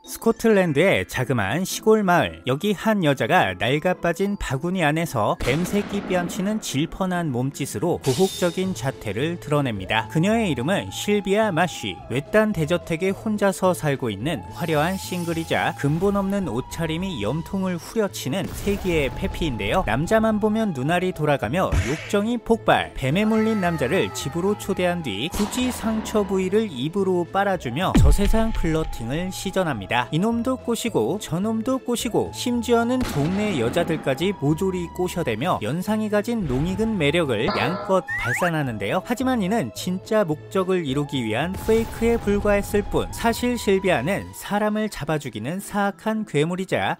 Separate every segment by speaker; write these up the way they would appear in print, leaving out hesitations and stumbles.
Speaker 1: 스코틀랜드의 자그마한 시골 마을. 여기 한 여자가 낡아빠진 바구니 안에서 뱀새끼 뺨치는 질펀한 몸짓으로 고혹적인 자태를 드러냅니다. 그녀의 이름은 실비아 마쉬. 외딴 대저택에 혼자서 살고 있는 화려한 싱글이자 근본 없는 옷차림이 염통을 후려치는 세기의 페피인데요. 남자만 보면 눈알이 돌아가며 욕정이 폭발. 뱀에 물린 남자를 집으로 초대한 뒤 굳이 상처 부위를 입으로 빨아주며 저세상 플러팅을 시전합니다. 이놈도 꼬시고 저놈도 꼬시고 심지어는 동네 여자들까지 모조리 꼬셔대며 연상이 가진 농익은 매력을 양껏 발산하는데요. 하지만 이는 진짜 목적을 이루기 위한 페이크에 불과했을 뿐, 사실 실비아는 사람을 잡아 죽이는 사악한 괴물이자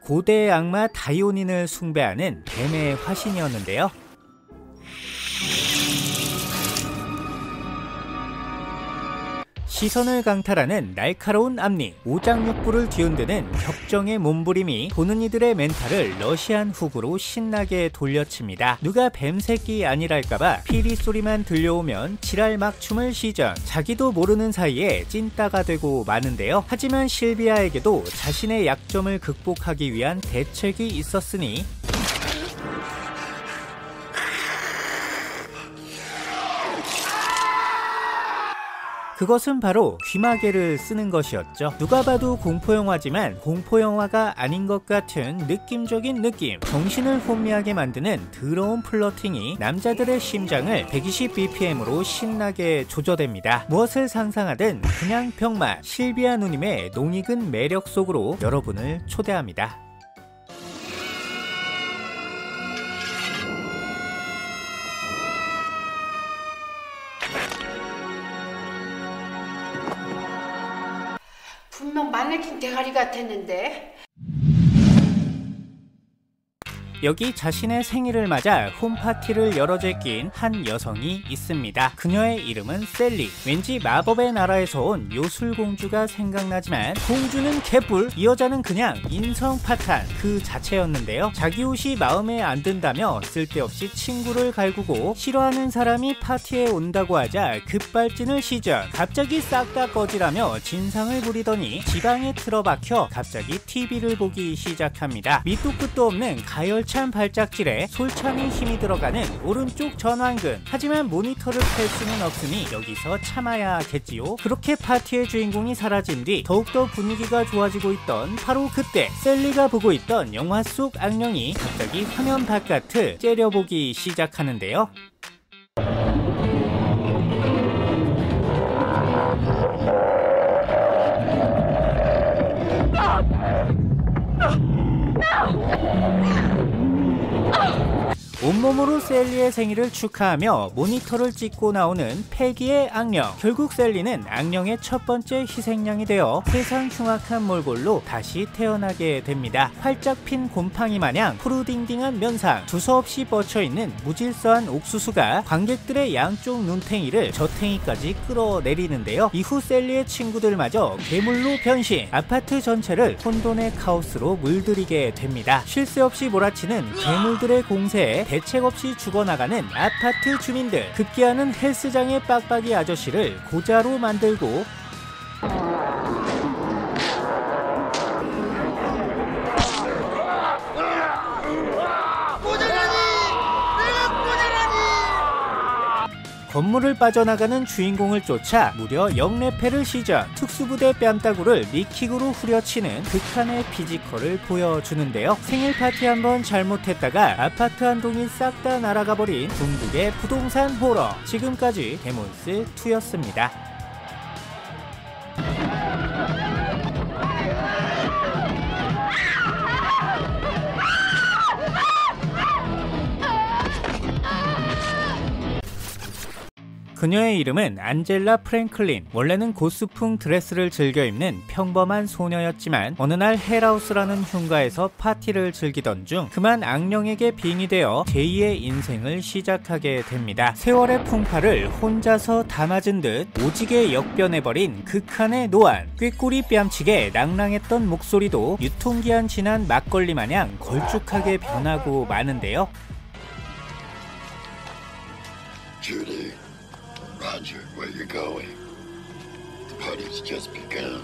Speaker 1: 고대의 악마 다이오닌을 숭배하는 뱀의 화신이었는데요. 시선을 강탈하는 날카로운 앞니, 오장육부를 뒤흔드는 격정의 몸부림이 보는 이들의 멘탈을 러시안 훅으로 신나게 돌려칩니다. 누가 뱀새끼 아니랄까봐 피리 소리만 들려오면 지랄 막춤을 시전. 자기도 모르는 사이에 찐따가 되고 마는데요. 하지만 실비아에게도 자신의 약점을 극복하기 위한 대책이 있었으니 그것은 바로 귀마개를 쓰는 것이었죠. 누가 봐도 공포영화지만 공포영화가 아닌 것 같은 느낌적인 느낌. 정신을 혼미하게 만드는 더러운 플러팅이 남자들의 심장을 120bpm으로 신나게 조져댑니다. 무엇을 상상하든 그냥 병맛. 실비아 누님의 농익은 매력 속으로 여러분을 초대합니다.
Speaker 2: 분명 마네킹 대가리 같았는데.
Speaker 1: 여기 자신의 생일을 맞아 홈파티를 열어 제낀 한 여성이 있습니다. 그녀의 이름은 셀리. 왠지 마법의 나라에서 온 요술공주가 생각나지만 공주는 개뿔, 이 여자는 그냥 인성파탄 그 자체였는데요. 자기 옷이 마음에 안 든다며 쓸데없이 친구를 갈구고, 싫어하는 사람이 파티에 온다고 하자 급발진을 시전. 갑자기 싹 다 꺼지라며 진상을 부리더니 지방에 틀어박혀 갑자기 TV를 보기 시작합니다. 밑도 끝도 없는 가열찬 발작질에 솔찬히 힘이 들어가는 오른쪽 전완근. 하지만 모니터를 켤 수는 없으니 여기서 참아야겠지요. 그렇게 파티의 주인공이 사라진 뒤 더욱더 분위기가 좋아지고 있던 바로 그때, 셀리가 보고 있던 영화 속 악령이 갑자기 화면 바깥을 째려보기 시작하는데요. 온몸으로 셀리의 생일을 축하하며 모니터를 찍고 나오는 패기의 악령. 결국 셀리는 악령의 첫 번째 희생양이 되어 세상 흉악한 몰골로 다시 태어나게 됩니다. 활짝 핀 곰팡이 마냥 푸르딩딩한 면상, 두서없이 뻗쳐있는 무질서한 옥수수가 관객들의 양쪽 눈탱이를 저탱이까지 끌어내리는데요. 이후 셀리의 친구들마저 괴물로 변신. 아파트 전체를 혼돈의 카오스로 물들이게 됩니다. 쉴 새 없이 몰아치는 괴물들의 공세에 대책 없이 죽어나가는 아파트 주민들. 급기야는 헬스장의 빡빡이 아저씨를 고자로 만들고, 건물을 빠져나가는 주인공을 쫓아 무려 영레패를 시전. 특수부대 뺨따구를 니킥으로 후려치는 극한의 피지컬을 보여주는데요. 생일 파티 한번 잘못했다가 아파트 한 동이 싹 다 날아가버린 중국의 부동산 호러. 지금까지 데몬스2였습니다. 그녀의 이름은 안젤라 프랭클린. 원래는 고스풍 드레스를 즐겨 입는 평범한 소녀였지만 어느 날 헬하우스라는 흉가에서 파티를 즐기던 중 그만 악령에게 빙이 되어 제2의 인생을 시작하게 됩니다. 세월의 풍파를 혼자서 다 맞은 듯 오지게 역변해버린 극한의 노안. 꾀꼬리 뺨치게 낭랑했던 목소리도 유통기한 지난 막걸리 마냥 걸쭉하게 변하고 마는데요.
Speaker 3: 주리, Roger, where you going? The party's just begun.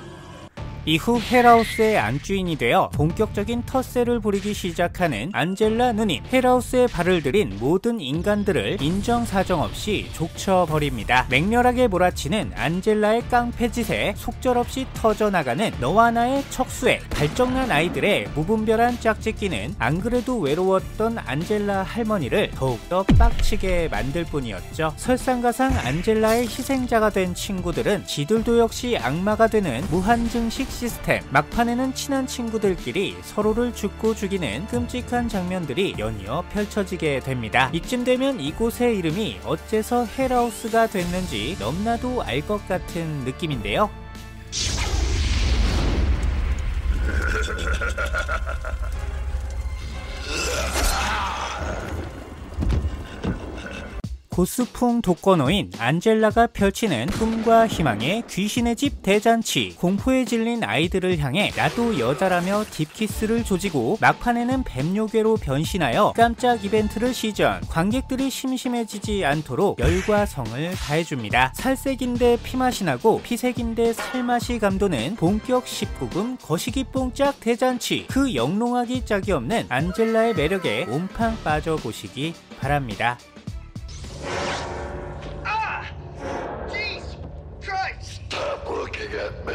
Speaker 1: 이후 헬하우스의 안주인이 되어 본격적인 텃세를 부리기 시작하는 안젤라 누님. 헬하우스에 발을 들인 모든 인간들을 인정사정 없이 족쳐버립니다. 맹렬하게 몰아치는 안젤라의 깡패짓에 속절없이 터져나가는 너와 나의 척수에 발정난 아이들의 무분별한 짝짓기는 안 그래도 외로웠던 안젤라 할머니를 더욱더 빡치게 만들 뿐이었죠. 설상가상 안젤라의 희생자가 된 친구들은 지들도 역시 악마가 되는 무한증식 시스템. 막판에는 친한 친구들끼리 서로를 죽고 죽이는 끔찍한 장면들이 연이어 펼쳐지게 됩니다. 이쯤 되면 이곳의 이름이 어째서 헬하우스가 됐는지 너무나도 알 것 같은 느낌인데요. 고스풍 독거노인 안젤라가 펼치는 꿈과 희망의 귀신의 집 대잔치. 공포에 질린 아이들을 향해 나도 여자라며 딥키스를 조지고 막판에는 뱀요괴로 변신하여 깜짝 이벤트를 시전. 관객들이 심심해지지 않도록 열과 성을 다해줍니다. 살색인데 피맛이 나고 피색인데 살맛이 감도는 본격 19금 거시기 뽕짝 대잔치. 그 영롱하기 짝이 없는 안젤라의 매력에 온팡 빠져보시기 바랍니다.
Speaker 3: Stop looking at me.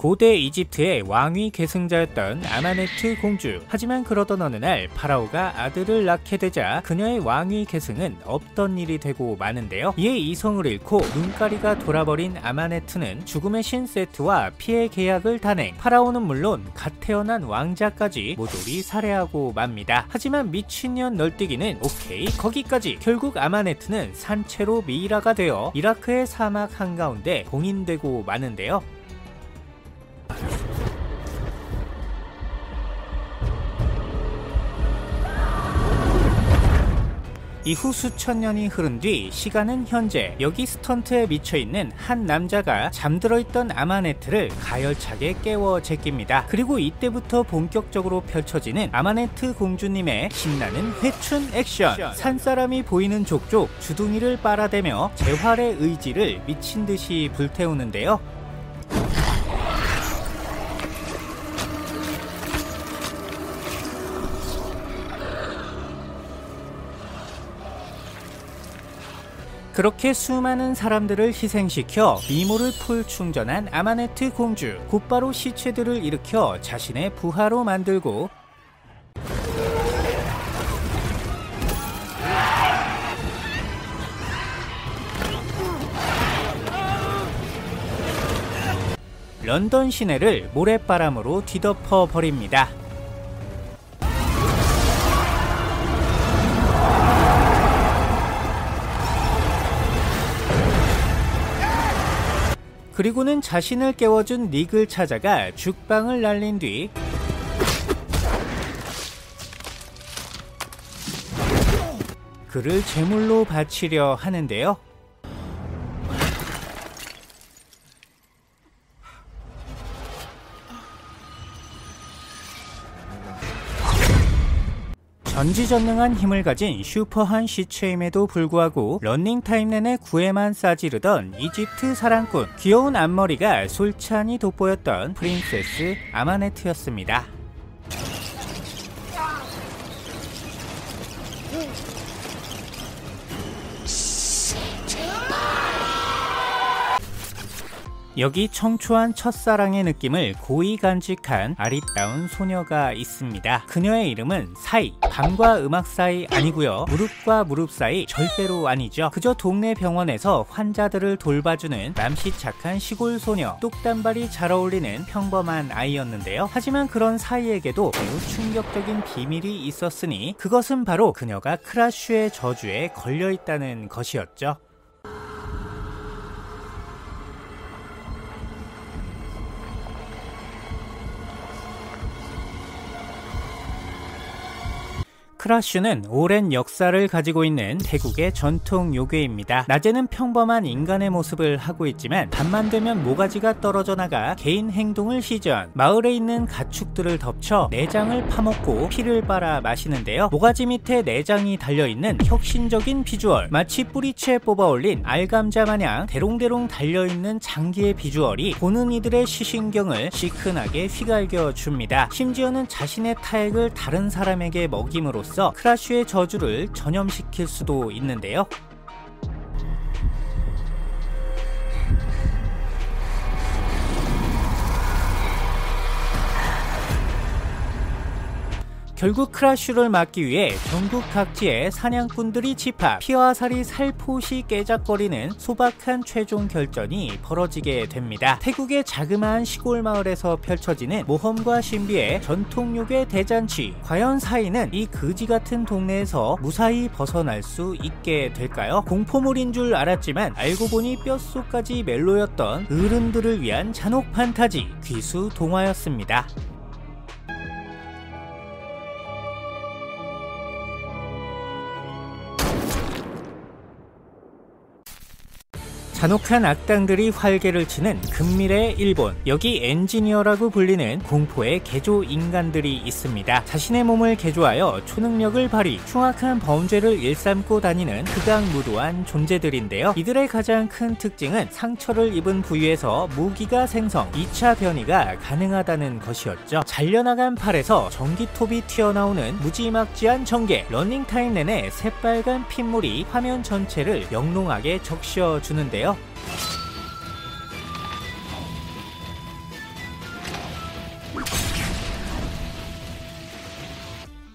Speaker 1: 고대 이집트의 왕위 계승자였던 아마네트 공주. 하지만 그러던 어느 날 파라오가 아들을 낳게 되자 그녀의 왕위 계승은 없던 일이 되고 마는데요. 이에 이성을 잃고 눈가리가 돌아버린 아마네트는 죽음의 신 세트와 피해 계약을 단행. 파라오는 물론 갓 태어난 왕자까지 모조리 살해하고 맙니다. 하지만 미친년 널뛰기는 오케이 거기까지. 결국 아마네트는 산채로 미이라가 되어 이라크의 사막 한가운데 봉인되고 마는데요. 이후 수천 년이 흐른 뒤 시간은 현재. 여기 스턴트에 미쳐있는 한 남자가 잠들어 있던 아마네트를 가열차게 깨워 제낍니다. 그리고 이때부터 본격적으로 펼쳐지는 아마네트 공주님의 신나는 회춘 액션. 산사람이 보이는 족족 주둥이를 빨아대며 재활의 의지를 미친듯이 불태우는데요. 그렇게 수많은 사람들을 희생시켜 미모를 풀 충전한 아마네트 공주. 곧바로 시체들을 일으켜 자신의 부하로 만들고 런던 시내를 모래바람으로 뒤덮어 버립니다. 그리고는 자신을 깨워준 닉을 찾아가 죽방을 날린 뒤 그를 제물로 바치려 하는데요. 전지전능한 힘을 가진 슈퍼한 시체임에도 불구하고 런닝타임 내내 구애만 싸지르던 이집트 사랑꾼. 귀여운 앞머리가 솔찬히 돋보였던 프린세스 아마네트였습니다. 여기 청초한 첫사랑의 느낌을 고이 간직한 아리따운 소녀가 있습니다. 그녀의 이름은 사이. 밤과 음악 사이 아니고요. 무릎과 무릎 사이 절대로 아니죠. 그저 동네 병원에서 환자들을 돌봐주는 맘씨 착한 시골 소녀. 똑단발이 잘 어울리는 평범한 아이였는데요. 하지만 그런 사이에게도 매우 충격적인 비밀이 있었으니 그것은 바로 그녀가 크라슈의 저주에 걸려있다는 것이었죠. 크라슈는 오랜 역사를 가지고 있는 태국의 전통 요괴입니다. 낮에는 평범한 인간의 모습을 하고 있지만 밤만 되면 모가지가 떨어져 나가 개인 행동을 시전, 마을에 있는 가축들을 덮쳐 내장을 파먹고 피를 빨아 마시는데요. 모가지 밑에 내장이 달려있는 혁신적인 비주얼, 마치 뿌리채 뽑아 올린 알감자 마냥 대롱대롱 달려있는 장기의 비주얼이 보는 이들의 시신경을 시큰하게 휘갈겨 줍니다. 심지어는 자신의 타액을 다른 사람에게 먹임으로써 크라슈의 저주를 전염시킬 수도 있는데요. 결국 크라슈를 막기 위해 전국 각지의 사냥꾼들이 집합, 피와 살이 살포시 깨작거리는 소박한 최종 결전이 벌어지게 됩니다. 태국의 자그마한 시골 마을에서 펼쳐지는 모험과 신비의 전통 요괴 대잔치. 과연 사이는 이 그지 같은 동네에서 무사히 벗어날 수 있게 될까요? 공포물인 줄 알았지만 알고 보니 뼛속까지 멜로였던 어른들을 위한 잔혹 판타지 귀수 동화였습니다. 잔혹한 악당들이 활개를 치는 금미래의 일본. 여기 엔지니어라고 불리는 공포의 개조 인간들이 있습니다. 자신의 몸을 개조하여 초능력을 발휘, 흉악한 범죄를 일삼고 다니는 극악무도한 존재들인데요. 이들의 가장 큰 특징은 상처를 입은 부위에서 무기가 생성, 2차 변이가 가능하다는 것이었죠. 잘려나간 팔에서 전기톱이 튀어나오는 무지막지한 전개, 러닝타임 내내 새빨간 핏물이 화면 전체를 영롱하게 적셔주는데요.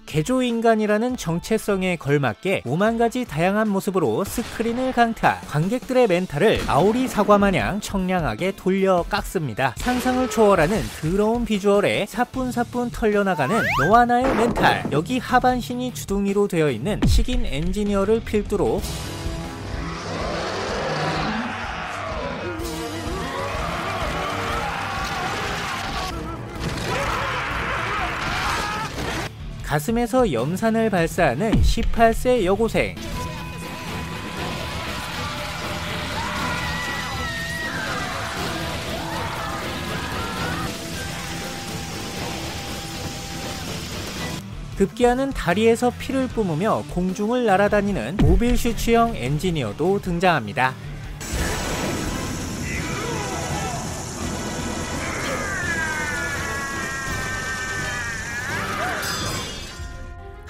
Speaker 1: 개조인간이라는 정체성에 걸맞게 5만가지 다양한 모습으로 스크린을 강타, 관객들의 멘탈을 아오리 사과마냥 청량하게 돌려 깎습니다. 상상을 초월하는 더러운 비주얼에 사뿐사뿐 털려나가는 너와 나의 멘탈. 여기 하반신이 주둥이로 되어 있는 식인 엔지니어를 필두로 가슴에서 염산을 발사하는 18세 여고생, 급기야는 다리에서 피를 뿜으며 공중을 날아다니는 모빌슈츠형 엔지니어도 등장합니다.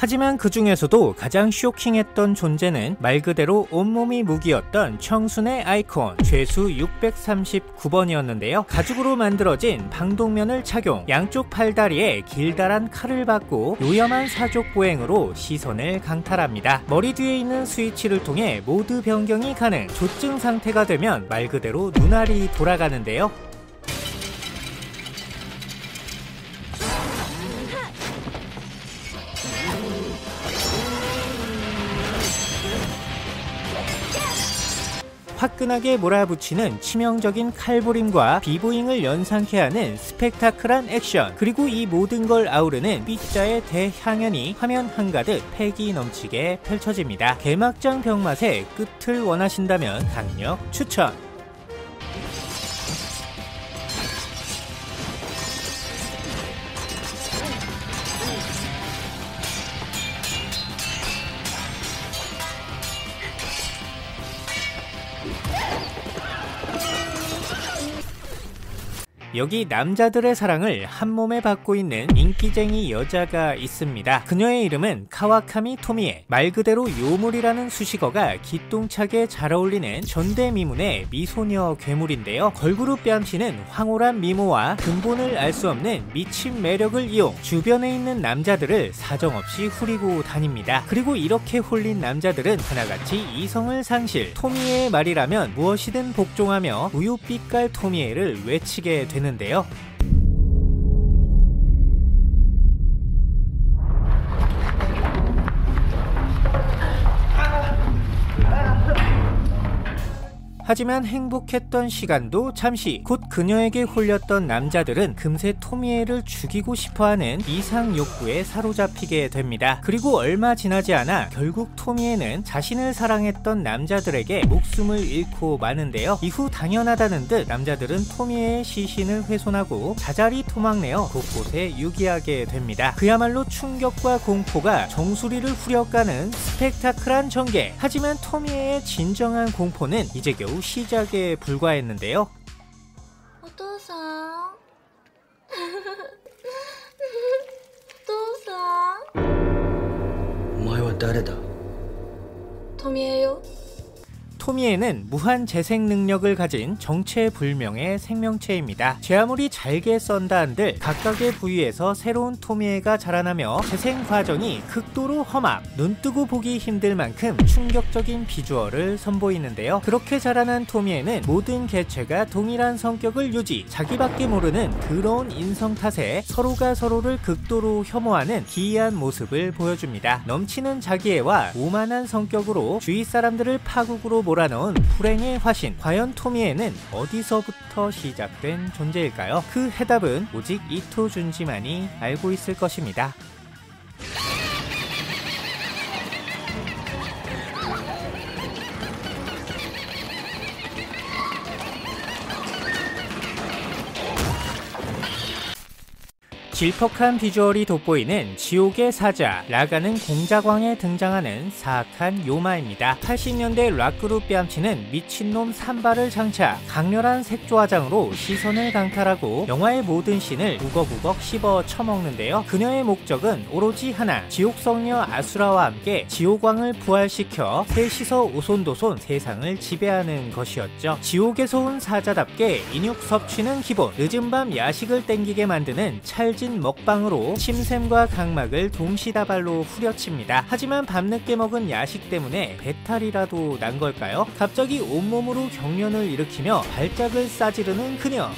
Speaker 1: 하지만 그 중에서도 가장 쇼킹했던 존재는 말 그대로 온몸이 무기였던 청순의 아이콘 죄수 639번이었는데요. 가죽으로 만들어진 방독면을 착용, 양쪽 팔다리에 길다란 칼을 받고 요염한 사족 보행으로 시선을 강탈합니다. 머리 뒤에 있는 스위치를 통해 모드 변경이 가능, 조증 상태가 되면 말 그대로 눈알이 돌아가는데요. 화끈하게 몰아붙이는 치명적인 칼부림과 비보잉을 연상케 하는 스펙타클한 액션, 그리고 이 모든 걸 아우르는 B자의 대향연이 화면 한가득 패기 넘치게 펼쳐집니다. 개막장 병맛의 끝을 원하신다면 강력 추천! 여기 남자들의 사랑을 한몸에 받고 있는 인기쟁이 여자가 있습니다. 그녀의 이름은 카와카미 토미에. 말 그대로 요물이라는 수식어가 기똥차게 잘 어울리는 전대미문의 미소녀 괴물인데요. 걸그룹 뺨치는 황홀한 미모와 근본을 알 수 없는 미친 매력을 이용 주변에 있는 남자들을 사정없이 후리고 다닙니다. 그리고 이렇게 홀린 남자들은 하나같이 이성을 상실. 토미에의 말이라면 무엇이든 복종하며 우유빛깔 토미에를 외치게 되는데요. 하지만 행복했던 시간도 잠시. 곧 그녀에게 홀렸던 남자들은 금세 토미에를 죽이고 싶어하는 이상 욕구에 사로잡히게 됩니다. 그리고 얼마 지나지 않아 결국 토미에는 자신을 사랑했던 남자들에게 목숨을 잃고 마는데요. 이후 당연하다는 듯 남자들은 토미에의 시신을 훼손하고 자잘히 토막내어 곳곳에 유기하게 됩니다. 그야말로 충격과 공포가 정수리를 후려가는 스펙타클한 전개. 하지만 토미에의 진정한 공포는 이제 겨우 시작에 불과했는데요.
Speaker 4: お父さんお父さん
Speaker 5: お前は誰だ
Speaker 4: 富江よ
Speaker 1: 토미에는 무한 재생 능력을 가진 정체불명의 생명체입니다. 제 아무리 잘게 썬다 한들 각각의 부위에서 새로운 토미에가 자라나며 재생 과정이 극도로 험악, 눈뜨고 보기 힘들 만큼 충격적인 비주얼을 선보이는데요. 그렇게 자라난 토미에는 모든 개체가 동일한 성격을 유지, 자기밖에 모르는 더러운 인성 탓에 서로가 서로를 극도로 혐오하는 기이한 모습을 보여줍니다. 넘치는 자기애와 오만한 성격으로 주위 사람들을 파국으로 몰아넣은 불행의 화신. 과연 토미에는 어디서부터 시작된 존재일까요? 그 해답은 오직 이토 준지만이 알고 있을 것입니다. 질퍽한 비주얼이 돋보이는 지옥의 사자 라가는 공자광에 등장하는 사악한 요마입니다. 80년대 락그룹 뺨치는 미친놈 산발을 장착, 강렬한 색조화장으로 시선을 강탈하고 영화의 모든 씬을 우걱우걱 씹어 처먹는데요. 그녀의 목적은 오로지 하나, 지옥성녀 아수라와 함께 지옥왕을 부활시켜 셋이서 오손도손 세상을 지배하는 것이었죠. 지옥에서 온 사자답게 인육 섭취는 기본, 늦은 밤 야식을 땡기게 만드는 찰진 먹방으로 침샘과 각막을 동시다발로 후려칩니다. 하지만 밤늦게 먹은 야식 때문에 배탈이라도 난 걸까요? 갑자기 온몸으로 경련을 일으키며 발작을 싸지르는 그녀.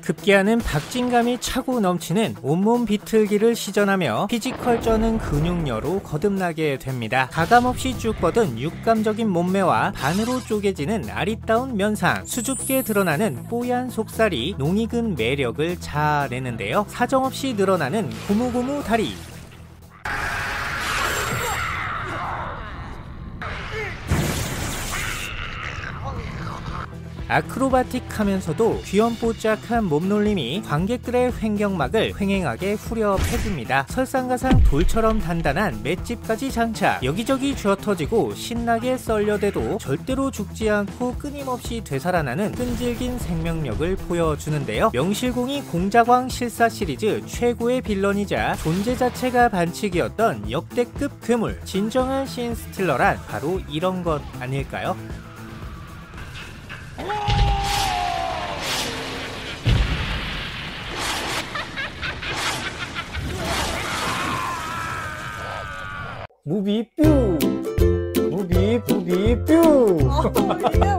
Speaker 1: 급기야는 박진감이 차고 넘치는 온몸 비틀기를 시전하며 피지컬 쩌는 근육녀로 거듭나게 됩니다. 가감없이 쭉 뻗은 육감적인 몸매와 반으로 쪼개지는 아리따운 면상, 수줍게 드러나는 뽀얀 속살이 농익은 매력을 자아내는데요. 사정없이 늘어나는 고무고무 다리. 아크로바틱하면서도 귀염뽀짝한 몸놀림이 관객들의 횡격막을 횡행하게 후려 패줍니다. 설상가상 돌처럼 단단한 맷집까지 장착, 여기저기 쥐어터지고 신나게 썰려대도 절대로 죽지 않고 끊임없이 되살아나는 끈질긴 생명력을 보여주는데요. 명실공히 공자광 실사 시리즈 최고의 빌런이자 존재 자체가 반칙이었던 역대급 괴물, 진정한 신스틸러란 바로 이런 것 아닐까요? 무비 뾰! 무비 뾰!